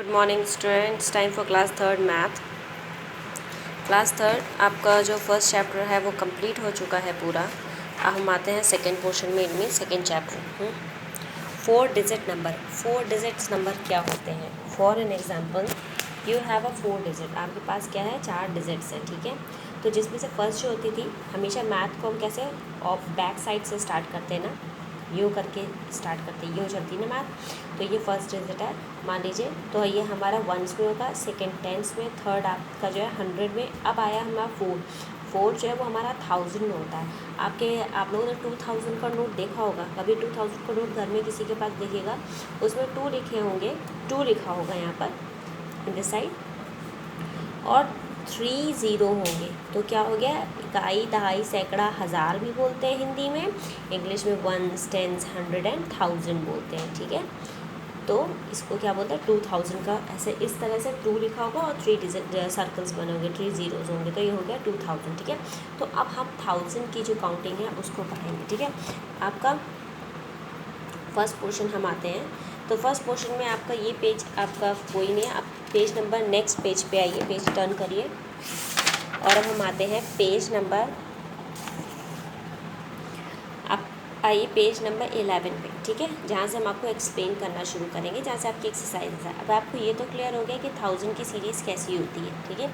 Good morning students, time for class third math. Class third आपका जो first chapter है वो कंप्लीट हो चुका है पूरा। अब हम आते हैं सेकंड पोर्शन में, इनमें second chapter. 4 digit number. 4 digits number क्या होते हैं? For an example you have a 4 digit, आपके पास क्या है, 4 डिजिट्स हैं, ठीक है। तो जिसमें से फर्स्ट जो होती थी, हमेशा मैथ को हम कैसे ऑफ बैक साइड से स्टार्ट करते हैं ना, यूँ करके स्टार्ट करते हैं, यूँ चलती है ना मैथ। तो ये फर्स्ट डिजिट है मान लीजिए, तो ये हमारा वंस में होगा, सेकंड टेंस में, थर्ड आपका जो है 100 में। अब आया हमारा 4 जो है वो हमारा 1000 में होता है। आप लोगों ने 2000 का नोट देखा होगा, कभी 2000 का नोट घर में किसी के पास देखिएगा, उसमें 2 लिखे होंगे, 2 लिखा होगा यहाँ पर इन दिस साइड, और 3 ज़ीरो होंगे। तो क्या हो गया, इकाई, दहाई, सैकड़ा, हज़ार भी बोलते हैं हिंदी में, इंग्लिश में वंस, टेंस, 100 एंड 1000 बोलते हैं, ठीक है। तो इसको क्या बोलते हैं, 2000 का ऐसे इस तरह से 2 लिखा होगा और 3 डिजिट सर्कल्स बने होंगे, 3 ज़ीरोज़ होंगे, तो ये हो गया 2000, ठीक है। तो अब हम 1000 की जो काउंटिंग है उसको पढ़ेंगे, ठीक है। आपका फर्स्ट पोर्शन हम आते हैं। तो फर्स्ट पोर्शन में आपका ये पेज आपका कोई नहीं है, आप पेज नंबर नेक्स्ट पेज पे आइए, पेज टर्न करिए, और अब हम आते हैं पेज नंबर, आप आइए पेज नंबर 11 पे, ठीक है, जहाँ से हम आपको एक्सप्लेन करना शुरू करेंगे, जहाँ से आपकी एक्सरसाइज है। अब आपको ये तो क्लियर हो गया कि 1000 की सीरीज़ कैसी होती है, ठीक है।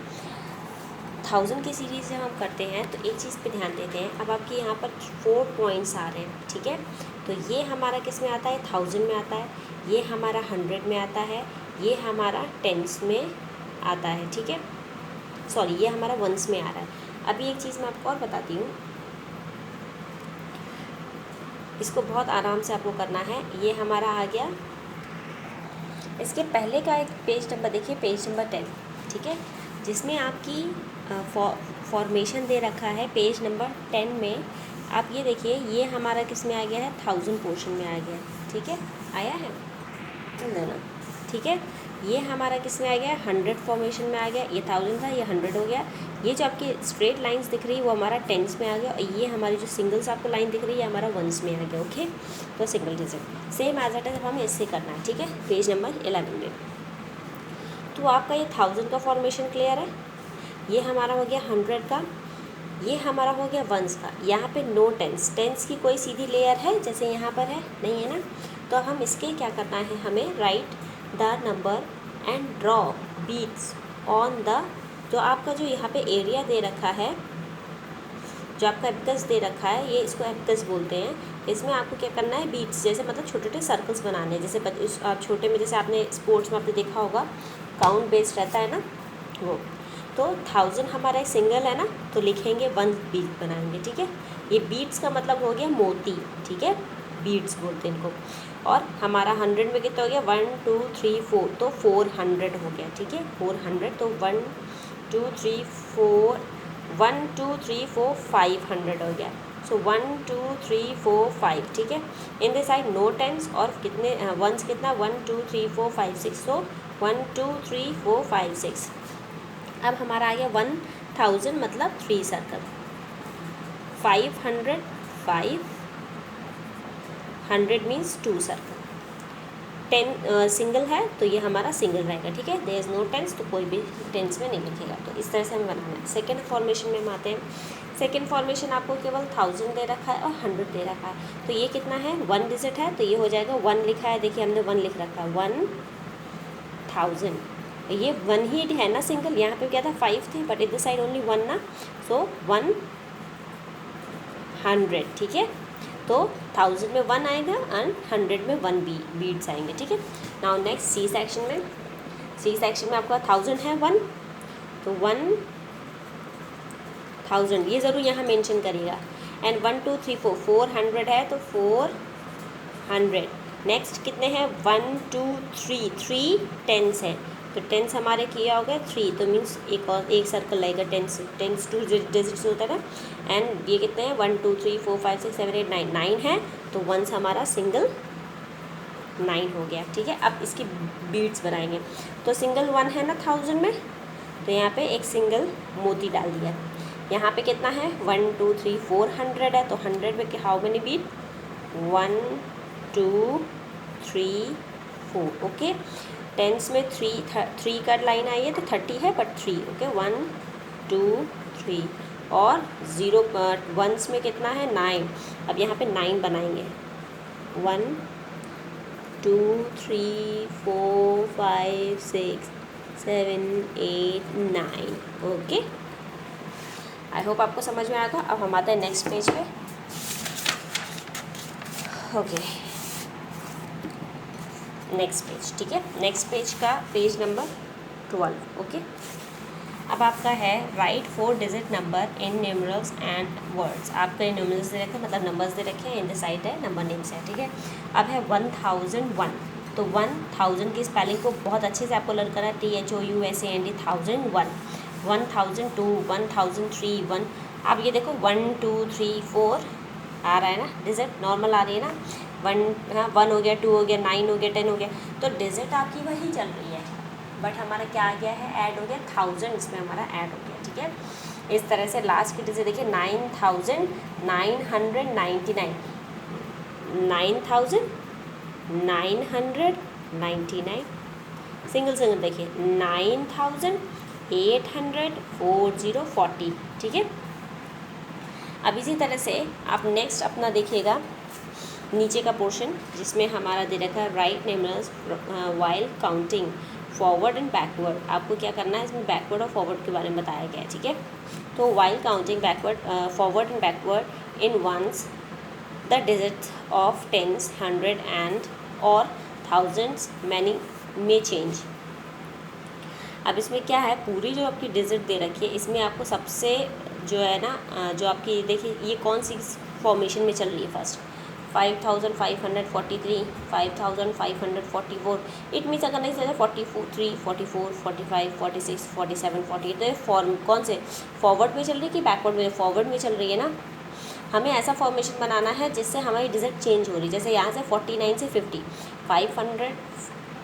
1000 की सीरीज़ जब हम करते हैं तो एक चीज़ पे ध्यान देते हैं। अब आपके यहाँ पर 4 पॉइंट्स आ रहे हैं, ठीक है। तो ये हमारा किस में आता है, 1000 में आता है, ये हमारा 100 में आता है, ये हमारा टेंस में आता है, ठीक है, सॉरी ये हमारा वंस में आ रहा है। अभी एक चीज़ मैं आपको और बताती हूँ, इसको बहुत आराम से आपको करना है। ये हमारा आ गया, इसके पहले का एक पेज नंबर देखिए, पेज नंबर 10, ठीक है, जिसमें आपकी फॉर्मेशन दे रखा है। पेज नंबर 10 में आप ये देखिए, ये हमारा किस में आ गया है, 1000 पोर्शन में आ गया है, ठीक है, आया है ना, ठीक है। ये हमारा किस में आ गया, 100 फॉर्मेशन में आ गया, ये 1000 था, ये 100 हो गया। ये जो आपकी स्ट्रेट लाइंस दिख रही है वो हमारा टेंस में आ गया, और ये हमारी जो सिंगल्स आपको लाइन दिख रही है हमारा वंस में आ गया, ओके। तो single digit same as it is हमें इससे करना है, ठीक है, पेज नंबर 11 में। तो आपका ये 1000 का फॉर्मेशन क्लियर है, ये हमारा हो गया 100 का, ये हमारा हो गया वंस का। यहाँ पे नो टेंस, टेंस की कोई सीधी लेयर है जैसे यहाँ पर है, नहीं है ना। तो अब हम इसके क्या करना है, हमें write the number and draw beads on the, जो आपका जो यहाँ पे एरिया दे रखा है, जो आपका एबकस दे रखा है, ये इसको एबकस बोलते हैं। इसमें आपको क्या करना है, बीट्स जैसे मतलब छोटे छोटे सर्कल्स बनाने हैं, जैसे आप छोटे में, जैसे आपने स्पोर्ट्स में आपने देखा होगा काउंट बेस्ड रहता है ना वो। तो 1000 हमारा एक सिंगल है ना, तो लिखेंगे 1 बीट बनाएंगे, ठीक है। ये बीट्स का मतलब हो गया मोती, ठीक है, बीट्स बोलते हैं इनको। और हमारा 100 में कितना हो गया, 1 2 3 4, तो 400 हो गया, ठीक है, 400। तो 1 2 3 4, 1 2 3 4 500 हो गया। सो 1 2 3 4 5, ठीक है। In this side no tens, और कितने वंस कितना, 1 2 3 4 5 6, सो 1 2 3 4 5 6। अब हमारा आ गया 1000 मतलब 3 सर्कल, 500 500 मीन्स 2 सर्कल, 10 सिंगल है तो ये हमारा सिंगल रहेगा, ठीक है। देयर इज़ नो टेंस, तो कोई भी टेंस में नहीं लिखेगा। तो इस तरह से हमें बनाना है। सेकेंड फॉर्मेशन में हम आते हैं। सेकेंड फॉर्मेशन आपको केवल 1000 दे रखा है और 100 दे रखा है। तो ये कितना है, 1 डिजिट है, तो ये हो जाएगा 1 लिखा है, देखिए हमने 1 लिख रखा है, 1000। ये 1 ही है ना सिंगल, यहाँ पे क्या था 5 थे, बट इधर साइड ओनली 1 ना, सो 100, ठीक है। तो 1000 में 1 आएगा एंड 100 में 1 बीट्स आएंगे, ठीक है। नाउ नेक्स्ट सी सेक्शन में, सी सेक्शन में आपका 1000 है 1, तो 1000 ये ज़रूर यहाँ मेंशन करिएगा। एंड 1 2 3 4, 400 है तो 400। नेक्स्ट कितने हैं, 1 2 3, 3 टेंस है, तो टेंस हमारे किया हो गया 3, तो मीन्स एक सर्कल लगेगा, टेंस 2 डिजिट्स होता है ना। एंड ये कितने हैं, 1 2 3 4 5 6 7 8 9, 9 है, तो वंस हमारा सिंगल 9 हो गया, ठीक है। अब इसकी बीट्स बनाएंगे। तो सिंगल 1 है ना 1000 में, तो यहाँ पे एक सिंगल मोती डाल दिया। यहाँ पे कितना है, 1 2 3 400 है, तो 100 में how many bead, 1 2 3 4, okay. Tens में थ्री का लाइन आई है तो 30 है, बट 3, ओके, 1 2 3, और 0 वंस में कितना है 9। अब यहाँ पे 9 बनाएंगे, 1 2 3 4 5 6 7 8 9, ओके। आई होप आपको समझ में आएगा। अब हम आते हैं नेक्स्ट पेज पे, ओके, नेक्स्ट पेज, ठीक है। नेक्स्ट पेज का पेज नंबर 12, ओके। अब आपका है right 4 digit number in numerals and words. आपका न्यूमरल्स दे रखे, मतलब नंबर्स दे रखे हैं, इन द साइड है नंबर नेम्स है, ठीक है। अब है 1001, तो 1000 की स्पेलिंग को बहुत अच्छे से आपको लर्न करना है, THOUSAND, 1001, 1002, 1003, 1। अब ये देखो 1 2 3 4 आ रहा है ना, डिजिट नॉर्मल आ रही है ना, 1 हो गया, 2 हो गया, 9 हो गया, 10 हो गया, तो डिजिट आपकी वही चल रही है, बट हमारा क्या आ गया है, ऐड हो गया, 1000 इसमें हमारा ऐड हो गया, ठीक है। इस तरह से लास्ट की डिजिट देखिए 9999, 9999, सिंगल देखिए 9800 40, ठीक है। अब इसी तरह से आप नेक्स्ट अपना देखिएगा नीचे का पोर्शन, जिसमें हमारा दे रखा है right numerals while counting forward and backward. आपको क्या करना है, इसमें बैकवर्ड और फॉरवर्ड के बारे में बताया गया है, ठीक है। तो while counting backward forward and backward in ones the digits of tens, 100 and और थाउजेंड्स मैनी में चेंज। अब इसमें क्या है, पूरी जो आपकी डिजिट दे रखी है, इसमें आपको सबसे जो है ना, जो आपकी देखिए ये कौन सी फॉर्मेशन में चल रही है, फर्स्ट 5543, 5544, इट मीन्स अगर नहीं चले 43 44 45 46 47 48, तो ये फॉर्म कौन से फॉरवर्ड में चल रही है कि बैकवर्ड में, फॉरवर्ड में चल रही है ना। हमें ऐसा फॉर्मेशन बनाना है जिससे हमारी डिजिट चेंज हो रही है, जैसे यहाँ से 49 से 50,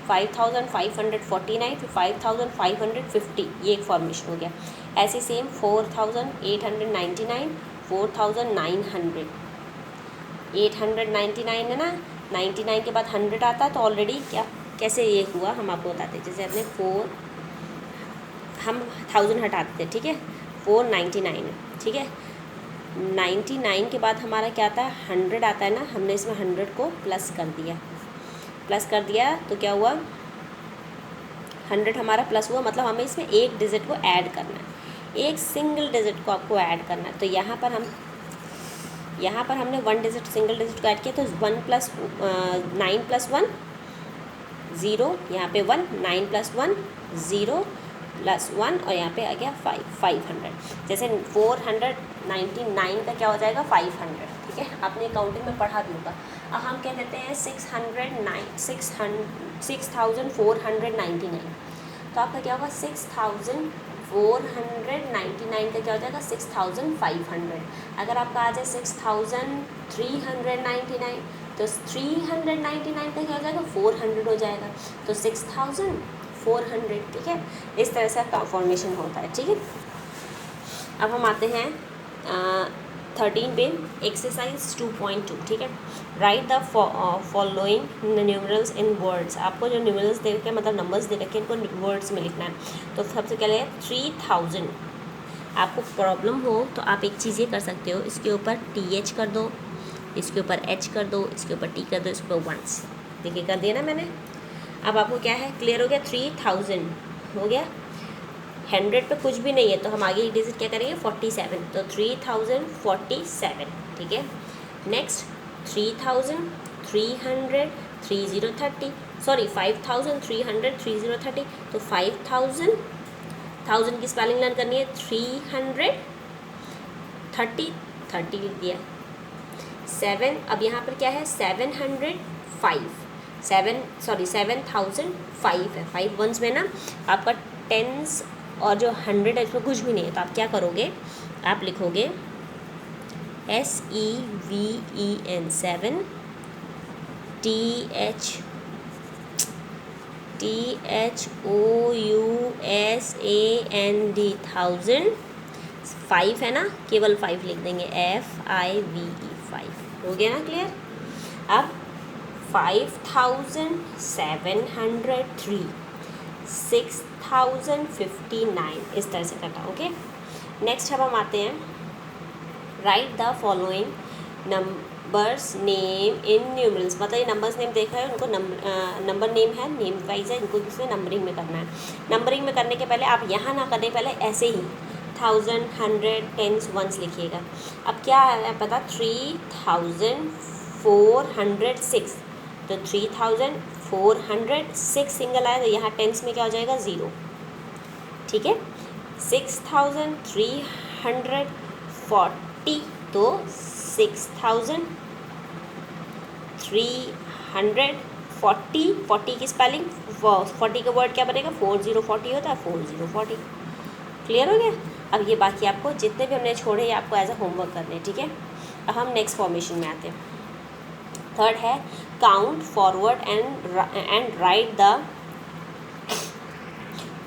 5549, फिर 5550, ये एक फॉर्मेशन हो गया। ऐसे सेम 4899, 4900, 899 है ना, 99 के बाद 100 आता है, तो ऑलरेडी क्या कैसे ये हुआ हम आपको बताते हैं। जैसे अपने 4 हम 1000 हटाते थे, ठीक है, 499 है, ठीक है। 99 के बाद हमारा क्या आता है, 100 आता है ना, हमने इसमें 100 को प्लस कर दिया, तो क्या हुआ, 100 हमारा प्लस हुआ, मतलब हमें इसमें एक डिजिट को ऐड करना है, एक सिंगल डिजिट को आपको ऐड करना है। तो यहाँ पर हमने 1 डिजिट, सिंगल डिजिट को ऐड किया, तो 9 + 1 0, यहाँ पे 1, 9 + 1 0 + 1, और यहाँ पे आ गया 500। जैसे 499 का क्या हो जाएगा, 500, ठीक है। आपने काउंटिंग में पढ़ा भी होगा। अब हम कह देते हैं 6499, तो आपका क्या होगा, 6499 का क्या हो जाएगा, 6500। अगर आपका आ जाए 6399, तो 399 का क्या हो जाएगा, 400 हो जाएगा, तो 6400, ठीक है। इस तरह से आपका फॉर्मेशन होता है, ठीक है। अब हम आते हैं 13 पे, एक्सरसाइज 2.2, ठीक है। Right the following numerals in words. आपको जो न्यूमरल्स दे रखे हैं, मतलब नंबर्स दे रखे हैं, इनको वर्ड्स में लिखना है। तो सबसे पहले 3000। आपको प्रॉब्लम हो तो आप एक चीज़ ये कर सकते हो, इसके ऊपर TH कर दो, इसके ऊपर H कर दो, इसके ऊपर T कर दो, इसके ऊपर वंस, देखिए कर दिया ना मैंने। अब आपको क्या है, क्लियर हो गया, 3000 हो गया। 100 पे कुछ भी नहीं है, तो हम आगे एक डिजिट क्या करेंगे, 47, तो 3047, ठीक है। नेक्स्ट 3300, 3030, सॉरी 5300, 3030, तो 1000 की स्पेलिंग लर्न करनी है, 330 30 लिख दिया। 7, अब यहाँ पर क्या है, 7005 है, 5 वंस में ना आपका टेंस और जो 100 है इसमें कुछ भी नहीं है, तो आप क्या करोगे, आप लिखोगे SEVEN 7 THOUSAND 1000, 5 है ना, केवल 5 लिख देंगे, FIVE 5, हो गया ना क्लियर। अब 5703, 6059, इस तरह से करना। ओके, नेक्स्ट अब हम आते हैं, right the following numbers name in numerals. मतलब ये नंबर्स नेम देख रहे हैं, उनको नंबर नेम है, नेम वाइज है, इनको इसमें नंबरिंग में करना है। नंबरिंग में करने के पहले आप यहाँ ना करने पहले ऐसे ही 1000, 100, 10s, 1s लिखिएगा। अब क्या है पता, 3406, तो 3406 सिंगल आया, तो यहाँ टेंस में क्या हो जाएगा, 0। ठीक है, 6340, तो 6340, 40 की स्पेलिंग, 40 का वर्ड क्या बनेगा, 4040 होता है, 4040। क्लियर हो गया। अब ये बाकी आपको जितने भी हमने छोड़े ये आपको एज अ होमवर्क करने, ठीक है। अब हम नेक्स्ट फॉर्मेशन में आते हैं। थर्ड है count forward and right the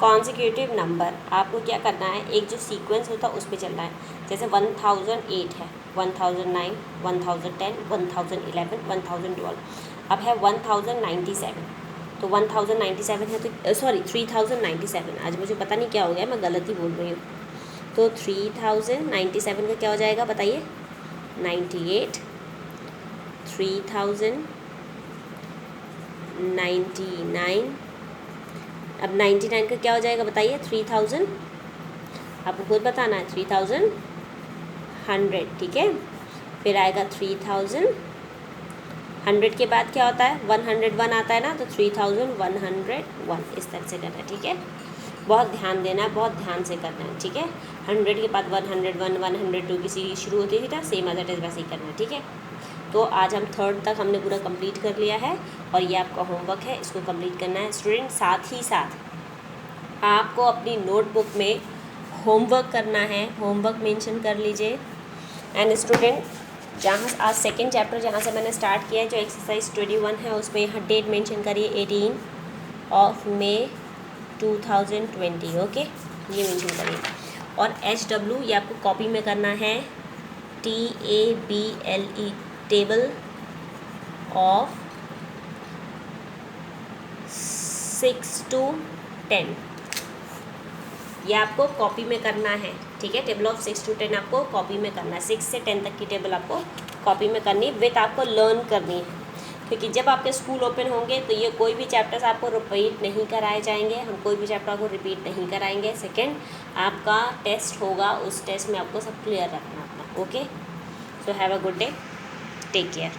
consecutive number. आपको क्या करना है, एक जो सीक्वेंस होता है उस पर चलना है। जैसे 1008 है, 1009, 1010, 1011, 1012। अब है 1097, तो 1097 है, तो सॉरी 3097। आज मुझे पता नहीं क्या हो गया, मैं गलत ही बोल रही हूँ। तो 3097 का क्या हो जाएगा बताइए, 98, 3099। अब 99 का क्या हो जाएगा बताइए, 3000, आपको खुद बताना है, 3100। ठीक है, फिर आएगा 3000, 100 के बाद क्या होता है, 101 आता है ना, तो 3101, इस तरह से करना है। ठीक है, बहुत ध्यान देना है, बहुत ध्यान से करना है। ठीक है, 100 के बाद 101, 102 की सीरीज शुरू होती थी ना, सेम एज इट इज़ वैसे ही करना है। ठीक है, तो आज हम 3rd तक हमने पूरा कंप्लीट कर लिया है, और ये आपका होमवर्क है, इसको कंप्लीट करना है स्टूडेंट। साथ ही साथ आपको अपनी नोटबुक में होमवर्क करना है, होमवर्क मेंशन कर लीजिए। एंड स्टूडेंट, जहाँ आज 2nd चैप्टर जहाँ से मैंने स्टार्ट किया है, जो एक्सरसाइज 21 है, उसमें यहाँ डेट मेंशन करिए 18 मई 2020। ओके, ये मेंशन करिए। और HW ये आपको कॉपी में करना है, TABLE, टेबल ऑफ 6 to 10, ये आपको कॉपी में करना है। ठीक है, टेबल ऑफ 6 to 10 आपको कॉपी में करना है। 6 से 10 तक की टेबल आपको कॉपी में करनी है, विथ आपको लर्न करनी है, क्योंकि जब आपके स्कूल ओपन होंगे तो ये कोई भी चैप्टर्स आपको रिपीट नहीं कराए जाएंगे, हम कोई भी चैप्टर आपको रिपीट नहीं कराएंगे। सेकेंड, आपका टेस्ट होगा, उस टेस्ट में आपको सब क्लियर रखना अपना। Okay, so have a good day, take care.